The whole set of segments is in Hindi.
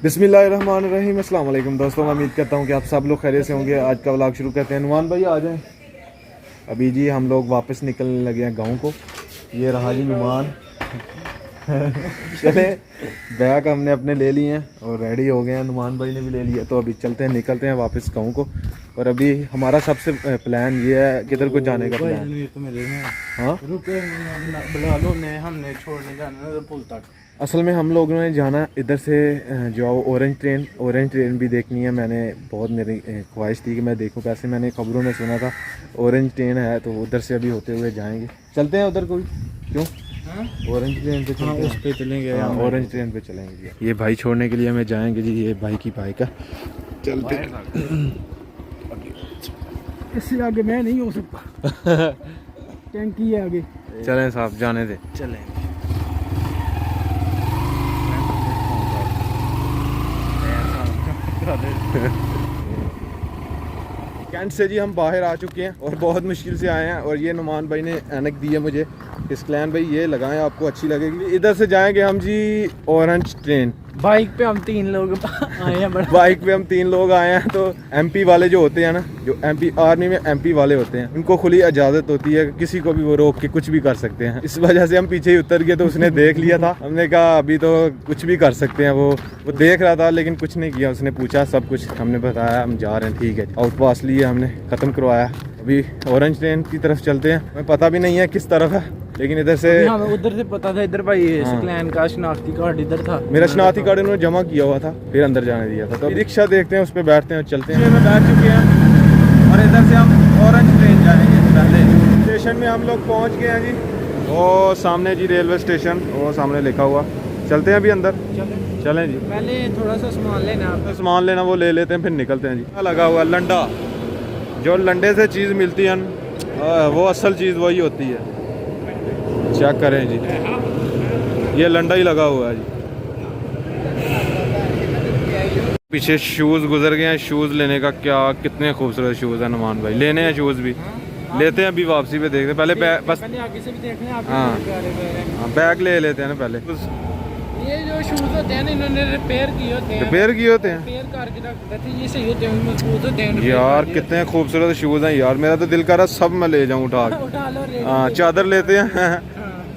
बिस्मिल्लाहिर्रहमानिर्रहीम। अस्सलाम वालेकुम दोस्तों, मैं उम्मीद करता हूँ कि आप सब लोग खैरियत से होंगे। आज का व्लॉग शुरू करते हैं। नुमान भाई आ जाएं। अभी जी हम लोग वापस निकलने लगे हैं गाँव को। ये रहा जी नुमान। चले बैग हमने अपने ले लिए हैं और रेडी हो गए हैं। नुमान भाई ने भी ले लिया, तो अभी चलते हैं, निकलते हैं वापस गाँव को। और अभी हमारा सबसे प्लान ये है किधर को जाने का प्लान। हाँ बुला लो ने, हमने छोड़ने जाना पुल तक। असल में हम लोगों ने जाना इधर से जो ऑरेंज ट्रेन भी देखनी है। मैंने बहुत मेरी ख्वाहिश थी कि मैं देखूं, कैसे मैंने खबरों में सुना था ऑरेंज ट्रेन है, तो उधर से अभी होते हुए जाएंगे। चलते हैं उधर कोई क्यों ऑरेंज ट्रेन पे चलते हैं। उस पे चलेंगे, ऑरेंज ट्रेन पे चलेंगे जी। ये भाई छोड़ने के लिए हमें जाएंगे जी। ये भाई की बाइक है। चलते इससे आगे मैं नहीं हो सकता। टैंकी है आगे। चलें साहब, जाने दे। चलें। कैंट से जी हम बाहर आ चुके हैं और बहुत मुश्किल से आए हैं। और ये नुमान भाई ने ऐनक दी है मुझे, इस्क्लैन भाई ये लगाएं, आपको अच्छी लगेगी। इधर से जाएंगे हम जी ऑरेंज ट्रेन। बाइक पे हम 3 लोग आए हैं। बाइक पे हम 3 लोग आए हैं। तो एमपी वाले जो होते हैं ना, जो एमपी आर्मी में एमपी वाले होते हैं, उनको खुली इजाज़त होती है, किसी को भी वो रोक के कुछ भी कर सकते हैं। इस वजह से हम पीछे ही उतर गए। तो उसने देख लिया था, हमने कहा अभी तो कुछ भी कर सकते हैं। वो देख रहा था लेकिन कुछ नहीं किया। उसने पूछा, सब कुछ हमने बताया, हम जा रहे हैं, ठीक है। आउट पास लिए हमने, ख़त्म करवाया। अभी ऑरेंज ट्रेन की तरफ चलते हैं। हमें पता भी नहीं है किस तरफ है, लेकिन इधर से हमें उधर से पता था। इधर भाई इस्क्लैन का शनाख्ती कार्ड इधर था। मेरा शनाख्ती कार्ड उन्होंने जमा किया हुआ था, फिर अंदर जाने दिया था। तो रिक्शा देखते हैं, उस पर बैठते हैं और चलते हैं। में बैठ चुके हैं और इधर से हम ऑरेंज ट्रेन जाएंगे। पहले स्टेशन में हम लोग पहुंच गए हैं जी। वो सामने जी रेलवे स्टेशन, वो सामने लिखा हुआ। चलते हैं अभी अंदर। चलें जी। पहले थोड़ा सा सामान लेना, सामान लेना वो ले लेते हैं, फिर निकलते हैं जी। लगा हुआ लंडा, जो लंडे से चीज़ मिलती है वो असल चीज़ वही होती है। चेक करें जी, ये लंडा ही लगा हुआ है जी। पीछे शूज़ गुजर गए हैं। शूज़ लेने का क्या, कितने खूबसूरत शूज़ है नुमान भाई। लेने हैं शूज़ भी, लेते हैं अभी वापसी पे देखते हैं। पहले बस आगे से भी देखना है। हाँ बैग ले लेते हैं ना पहले। ये जो शूज होते हैं ना, इन्होंने रिपेयर किए होते हैं। रिपेयर किए होते हैं, रिपेयर करके रख देते हैं। ये सही होते हैं, मजबूत होते हैं यार। कितने खूबसूरत शूज़ हैं यार। मेरा तो दिल कर रहा सब मैं ले जाऊँ उठा के। उठा लो रे। हाँ चादर लेते हैं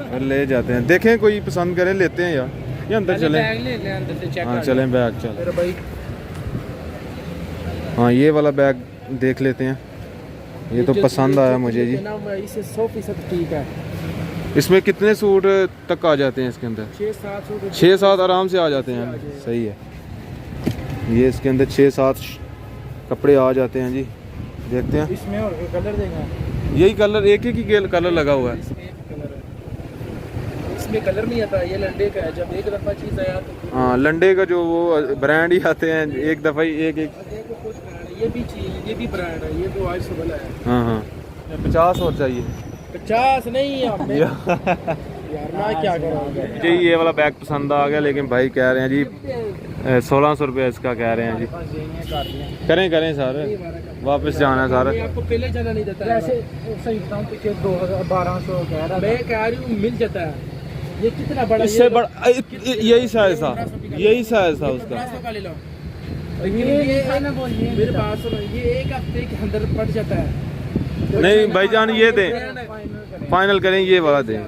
और ले जाते हैं। देखें कोई पसंद करें, लेते हैं यार। ये अंदर चलें। बैग ले लें अंदर से, चेक हाँ कर चलें, बैग चलें। मेरा भाई। हाँ ये वाला बैग देख लेते हैं। ये तो पसंद आया मुझे जी। इसे 100% ठीक है। इसमें कितने सूट तक आ जाते हैं इसके अंदर? 6-7 सूट। 6-7 आराम से आ जाते हैं। सही है। ये इसके अंदर 6-7 कपड़े आ जाते हैं जी। देखते हैं इसमें और कलर देगा। यही कलर, एक ही कलर लगा हुआ है। इसमें कलर नहीं आता, ये लंडे का है। जब एक दफा चीज आया तो हाँ लंडे का जो वो ब्रांड ही आते हैं, एक दफ़ा ही एक। ये भी चीज, ये भी ब्रांड है। ये तो आज से बना है। हाँ 50 और चाहिए। 50 नहीं हमें यार, मैं क्या करूँगा। जी ये वाला बैग पसंद आ गया, लेकिन भाई कह रहे हैं जी 1600 रुपये इसका कह रहे हैं जी। करें सर, वापस जाना है सर। आपको पहले जाना नहीं देता। ऐसे सही बताऊं तो 1200 कह रहा, मैं कह रही हूँ मिल जाता है। ये कितना बड़ा, इससे बड़ा यही साइज था उसका। ले लो। ये ना बोलिए, मेरे पास सुनो, ये एक हफ्ते के अंदर पड़ जाता है। नहीं भाईजान ये दें, फाइनल करें, ये वाला दें।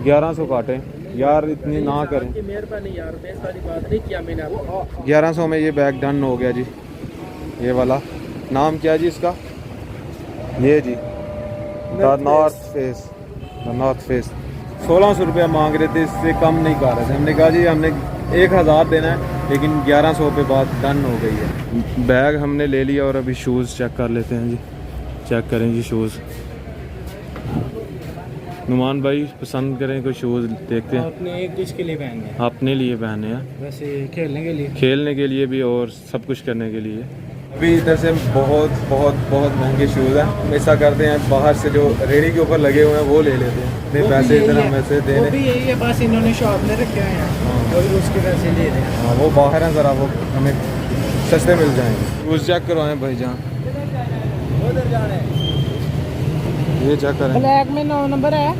1100 काटें यार, इतनी ना करें। मेहरबानी यार, मैं सारी बात नहीं किया मैंने आपको। 1100 में ये बैग डन हो गया जी। ये वाला नाम क्या है जी इसका? ये जी द नॉर्थ फेस। 1600 रुपया मांग रहे थे, इससे कम नहीं कर रहे थे। हमने कहा जी हमने 1000 देना है, लेकिन 1100 पे बात डन हो गई है। बैग हमने ले लिया और अभी शूज़ चेक कर लेते हैं जी। चेक करें जी शूज़। नुमान भाई पसंद करें कोई शूज़, देखते हैं। अपने एक किसके लिए पहनने हैं? अपने लिए पहने हैं, वैसे खेलने के लिए भी और सब कुछ करने के लिए। अभी इधर से बहुत महंगे शूज़ हैं। ऐसा करते हैं, बाहर से जो रेडी के ऊपर लगे हुए हैं वो ले लेते हैं। नहीं पैसे इधर हम ऐसे देने, वो भी यही है, बस इन्होंने शॉप में रखे हैं और उसके पैसे ले रहे हैं। हाँ वो बाहर हैं, ज़रा वो हमें सस्ते मिल जाएंगे। शूज़ चेक करवाएं भाईजान। ये चेक करें। ब्लैक में 9 नंबर है।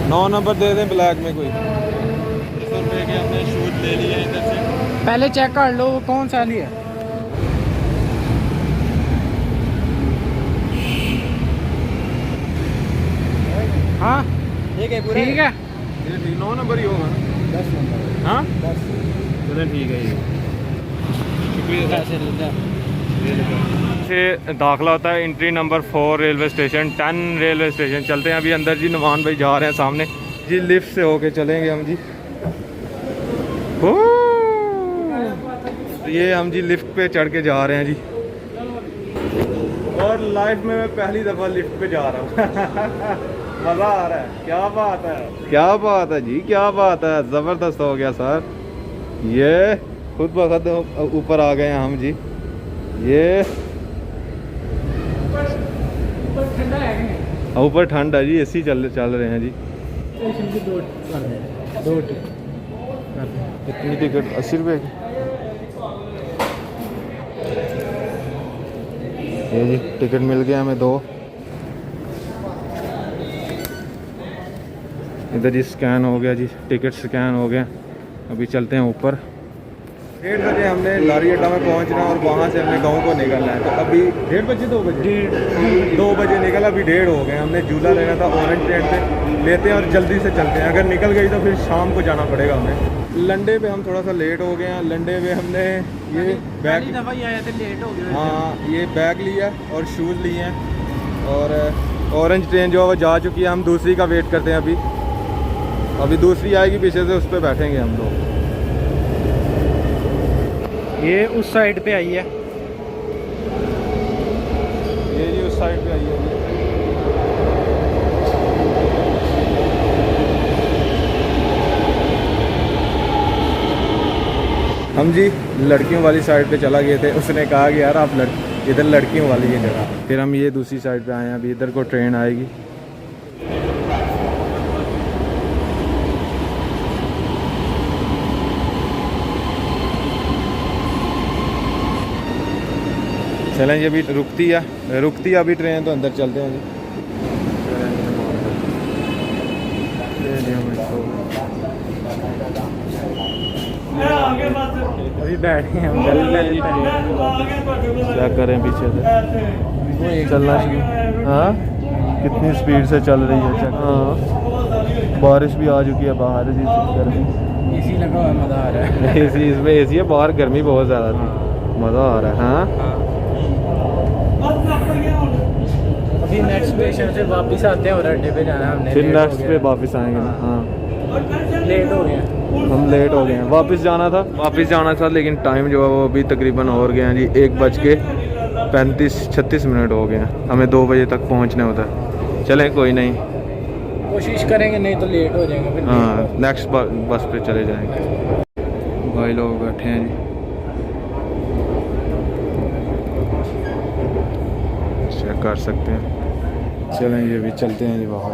9 नंबर दे दें ब्लैक में कोई। 100 रुपये के हमने शूज़ ले लिए इधर से। पहले चेक कर लो कौन सा लिया। हाँ ठीक है ठीक है, ये 9 नंबर ही होगा ना। 10 नंबर। हाँ 10 चलो ठीक है ये शुक्रिया से दाखिला होता है entry number 4 railway station 10 railway station. चलते हैं अभी अंदर जी। नुमान भाई जा रहे हैं सामने जी, लिफ्ट से होके चलेंगे हम जी। ये हम जी लिफ्ट पे चढ़ के जा रहे हैं जी, और लाइफ में मैं पहली दफ़ा लिफ्ट पे जा रहा हूँ। मज़ा आ रहा है, क्या बात है, क्या बात है जी, क्या बात है, ज़बरदस्त हो गया सर। ये खुद ब खुद ऊपर आ गए हैं हम जी। ये ठंडा है, ऊपर ठंड है जी, एसी चल रहे हैं जी। दो कितनी टिकट? 80 रुपये की। ये जी टिकट मिल गया हमें 2। इधर जी स्कैन हो गया जी, टिकट स्कैन हो गया। अभी चलते हैं ऊपर। 1:30 बजे हमने लारी अड्डा में पहुंचना है और वहां से हमने गांव को निकलना है। तो अभी 1:30 बजे 2 बजे 2 बजे निकल, अभी 1:30 हो गए। हमने झूला लेना था, ऑरेंज ट्रेन पे लेते हैं और जल्दी से चलते हैं। अगर निकल गई तो फिर शाम को जाना पड़ेगा हमें। लंडे पे हम थोड़ा सा लेट हो गए हैं। लंडे पे हमने ये बैग, दफा ही आए थे, लेट हो गए। हाँ ये बैग लिया और शूज़ लिए हैं। और ऑरेंज ट्रेन जो है वो जा चुकी है, हम दूसरी का वेट करते हैं। अभी दूसरी आएगी पीछे से, उस पर बैठेंगे हम लोग। ये उस साइड पे आई है, ये जी उस साइड पे आई है। हम जी लड़कियों वाली साइड पे चला गए थे। उसने कहा कि यार आप इधर लड़कियों वाली है जगह। फिर हम ये दूसरी साइड पे आए हैं। अभी इधर को ट्रेन आएगी। चलें जी, अभी रुकती है अभी ट्रेन, तो अंदर चलते हैं जी। अभी बैठे हैं हम क्या करें पीछे से चलना चाहिए। हाँ कितनी स्पीड से चल रही है। हाँ बारिश भी आ चुकी है बाहर जी, गर्मी। एसी लगा हुआ है, मज़ा आ रहा है। एसी इसमें एसी है, बाहर गर्मी बहुत ज़्यादा थी, मज़ा आ रहा है। हाँ अभी नेक्स्ट स्टेशन से वापस आते हैं और अड्डे पे जाना है हमने। फिर नेक्स्ट पे वापस आएंगे ना। हाँ लेट हो गए, हम लेट हो गए हैं। वापस जाना था लेकिन टाइम जो है वो अभी तकरीबन और गए हैं जी। 1:35-36 मिनट हो गए हैं। हमें 2 बजे तक पहुंचना होता है। चलें कोई नहीं, कोशिश करेंगे, नहीं तो लेट हो जाएंगे फिर। हाँ नेक्स्ट बस पे चले जाएंगे। भाई लोग बैठे हैं जी, चेक कर सकते हैं। चलें ये भी चलते हैं जी बाहर।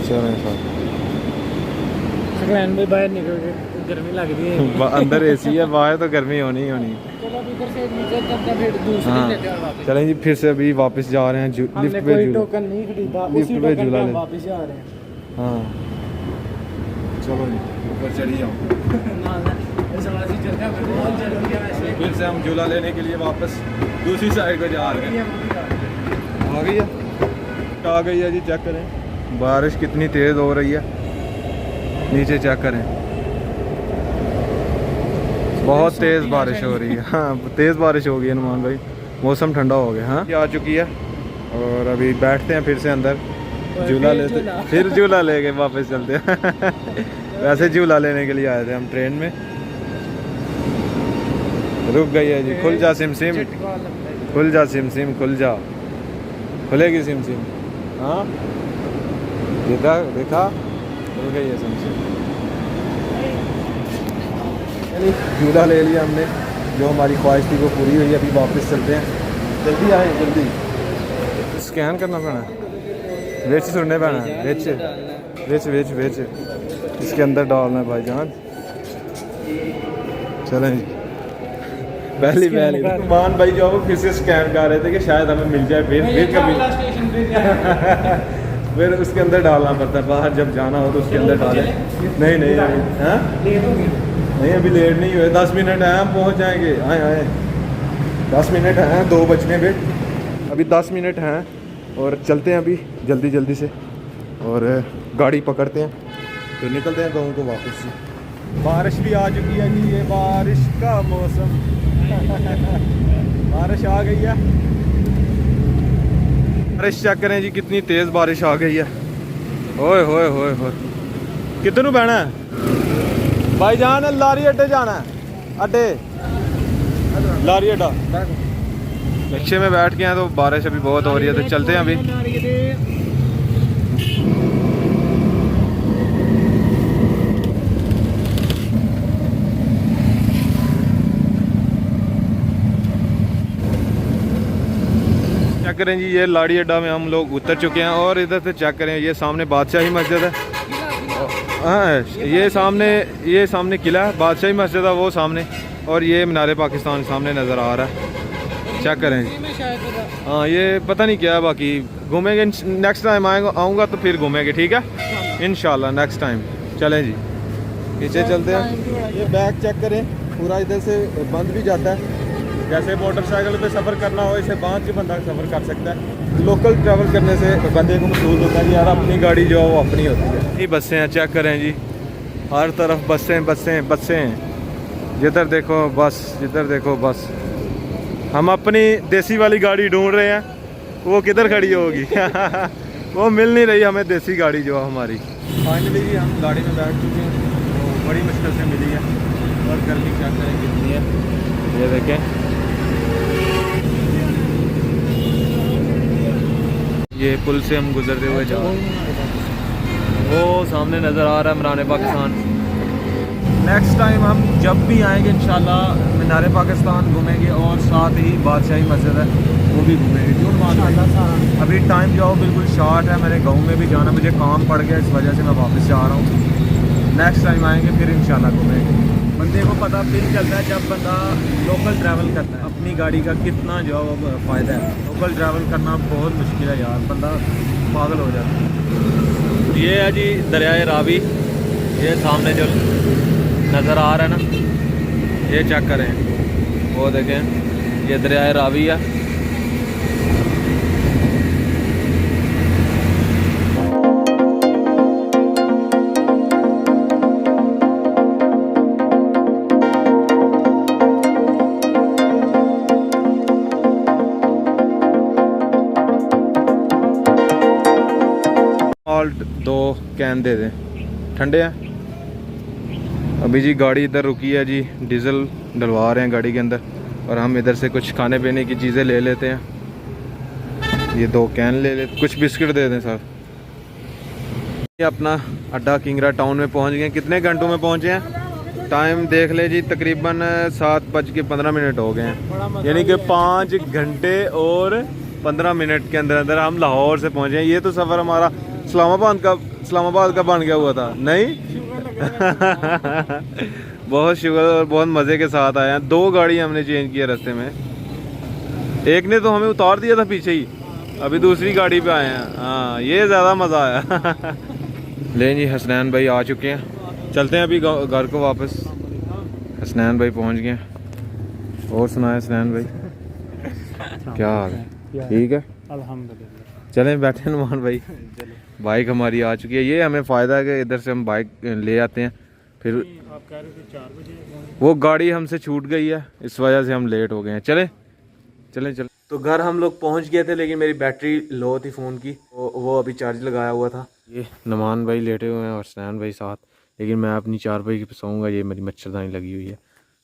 चलें सर सकलैन में बाहर निकल के गर्मी लग रही है। अंदर एसी है, बाहर तो गर्मी होनी ही होनी। चलो अब इधर से नीचे चलते फिर दूसरी हाँ लेते हैं वापस। चलें जी, फिर से अभी वापस जा रहे हैं। हमने लिफ्ट पे कोई टोकन नहीं खरीदा, लिफ्ट उसी पे टोकन झूला पे हम ले। वापस जा रहे हैं। हाँ चलो जी ऊपर चढ़ी जाओ। ना ना ऐसा वासी चलता है, बहुत जल्दी है वैसे। फिर से हम झूला लेने के लिए वापस दूसरी साइड पे जा रहे हैं। आ गई है जी, चेक करें बारिश कितनी तेज़ हो रही है। नीचे चेक करें, बहुत तेज़ बारिश हो रही है। हाँ तेज़ बारिश हो गई है नुमान भाई, मौसम ठंडा हो गया। हाँ ये आ चुकी है और अभी बैठते हैं फिर से अंदर, झूला लेते, फिर झूला लेके वापस चलते हैं। वैसे झूला लेने के लिए आए थे हम ट्रेन में। रुक गई है जी। खुल जा सिम सिम, खुल जा सिम सिम, खुल जा, खुलेगी सिम सिम। हाँ देखा खुल गई है सिम सिम। झूला ले लिया हमने, जो हमारी ख्वाहिश थी वो पूरी हुई। अभी वापस चलते हैं, जल्दी आए जल्दी। स्कैन करना पैना, विच सुनने पैना, विच विच विच विच इसके अंदर डालना है भाईजान। चलें जी, पहली मान भाई जो फिर से स्कैन कर रहे थे कि शायद हमें मिल जाए फिर कभी। फिर उसके अंदर डालना पड़ता है, बाहर जब जाना हो तो उसके अंदर डालें। नहीं नहीं अभी हाँ लेट हो गया। नहीं, अभी लेट नहीं हुए, 10 मिनट हैं, हम पहुँच जाएंगे। आए आए 10 मिनट हैं, 2 बजने पे, अभी 10 मिनट हैं और चलते हैं अभी जल्दी जल्दी से और गाड़ी पकड़ते हैं तो निकलते हैं गाँव को वापस से। बारिश भी आ चुकी है जी, ये बारिश का मौसम बारिश आ गई है। बारिश चेक करें जी, कितनी तेज़ बारिश आ गई है। ओए होए होए होए, कितनू बहना है भाईजान? लारी अड्डे जाना है, अड्डे लारी अड्डा। रिक्शे में बैठ के हैं तो बारिश अभी बहुत हो रही है, तो चलते हैं अभी। चेक करें जी, ये लाड़ी अड्डा में हम लोग उतर चुके हैं और इधर से चेक करें, ये सामने बादशाही मस्जिद है। हाँ, ये सामने किला है, बादशाही मस्जिद है वो सामने, और ये मीनार पाकिस्तान सामने नज़र आ रहा है। चेक करें जी। हाँ, ये पता नहीं क्या है, बाकी घूमेंगे नेक्स्ट टाइम आऊँगा तो फिर घूमेंगे, ठीक है इंशाल्लाह नेक्स्ट टाइम। चलें जी, पीछे चलते हैं। ये बैग चेक करें, पूरा इधर से बंद भी जाता है, जैसे मोटरसाइकिल पे सफ़र करना हो इसे बांध के बंदा सफ़र कर सकता है। लोकल ट्रैवल करने से बंदे को महसूस होता है कि यार अपनी गाड़ी जो है वो अपनी होती है। ये बसें हैं, चेक करें जी, हर तरफ बसें बसें बसें, जिधर देखो बस, जिधर देखो बस। हम अपनी देसी वाली गाड़ी ढूंढ रहे हैं, वो किधर खड़ी होगी वो मिल नहीं रही हमें देसी गाड़ी जो है हमारी। फाइनली जी हम गाड़ी में बैठ चुके हैं, तो बड़ी मुश्किल से मिली है और गर्मी क्या करें कितनी है, ये देखें। ये पुल से हम गुजरते हुए जा रहे हैं, वो सामने नज़र आ रहा है मीनार पाकिस्तान। नेक्स्ट टाइम हम जब भी आएंगे इंशाल्लाह मीनार पाकिस्तान घूमेंगे और साथ ही बादशाही मस्जिद है वो भी घूमेंगे। क्यों मालूम, अभी टाइम जो बिल्कुल शॉर्ट है, मैंने गाँव में भी जाना, मुझे काम पड़ गया, इस वजह से मैं वापस जा रहा हूँ। नेक्स्ट टाइम आएंगे फिर इंशाल्लाह घूमेंगे। बंदे को पता फिर चलता है जब बंदा लोकल ट्रैवल करता है, अपनी गाड़ी का कितना जो है वो फ़ायदा है। लोकल ट्रैवल करना बहुत मुश्किल है यार, बंदा पागल हो जाता है। ये है जी दरियाए रावी, ये सामने जो नज़र आ रहा है ना, ये चेक करें, वो देखें, ये दरियाए रावी है। ऑल्ट 2 कैन दे दें, ठंडे हैं। अभी जी गाड़ी इधर रुकी है जी, डीजल डलवा रहे हैं गाड़ी के अंदर और हम इधर से कुछ खाने पीने की चीज़ें ले लेते हैं। ये 2 कैन ले लेते, कुछ बिस्किट दे दें सर। ये अपना अड्डा किंगरा टाउन में पहुंच गए। कितने घंटों में पहुंचे हैं? टाइम देख ले जी, तकरीबन 7:15 हो गए हैं, यानी कि 5 घंटे और 15 मिनट के अंदर अंदर हम लाहौर से पहुँचे हैं। ये तो सफ़र हमारा इस्लामाबाद का बन गया हुआ था नहीं बहुत शुक्र और बहुत मज़े के साथ आए हैं। 2 गाड़ी हमने चेंज किया रास्ते में, एक ने तो हमें उतार दिया था पीछे ही, अभी दूसरी गाड़ी पे आए हैं। हाँ, ये ज़्यादा मज़ा आया ले जी, हसनैन भाई आ चुके हैं, चलते हैं अभी घर को वापस। हसनैन भाई पहुंच गए। और सुनाए हसनैन भाई, क्या हाल है? ठीक है अल्हम्दुलिल्लाह। चलें बैठे नुमान भाई। बाइक हमारी आ चुकी है, ये हमें फ़ायदा है कि इधर से हम बाइक ले आते हैं, फिर आप कह रहे थे 4 बजे वो गाड़ी हमसे छूट गई है, इस वजह से हम लेट हो गए हैं। चले तो घर हम लोग पहुंच गए थे, लेकिन मेरी बैटरी लो थी फ़ोन की, वो अभी चार्ज लगाया हुआ था। ये नुमान भाई लेटे हुए हैं और हसनैन भाई साथ, लेकिन मैं अपनी चारपाई पे सोऊंगा, ये मेरी मच्छरदानी लगी हुई है।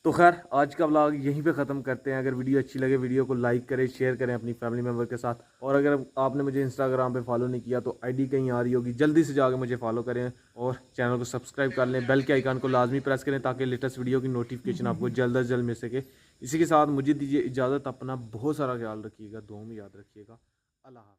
तो खैर आज का व्लॉग यहीं पे ख़त्म करते हैं। अगर वीडियो अच्छी लगे वीडियो को लाइक करें, शेयर करें अपनी फैमिली मेम्बर के साथ, और अगर आपने मुझे इंस्टाग्राम पे फॉलो नहीं किया तो आईडी कहीं आ रही होगी, जल्दी से जाकर मुझे फॉलो करें और चैनल को सब्सक्राइब कर लें, बेल के आइकन को लाजमी प्रेस करें ताकि लेटेस्ट वीडियो की नोटिफिकेशन आपको जल्द अज जल्द मिल सके। इसी के साथ मुझे दीजिए इजाज़त, अपना बहुत सारा ख्याल रखिएगा, दुआ में याद रखिएगा। अल्लाह।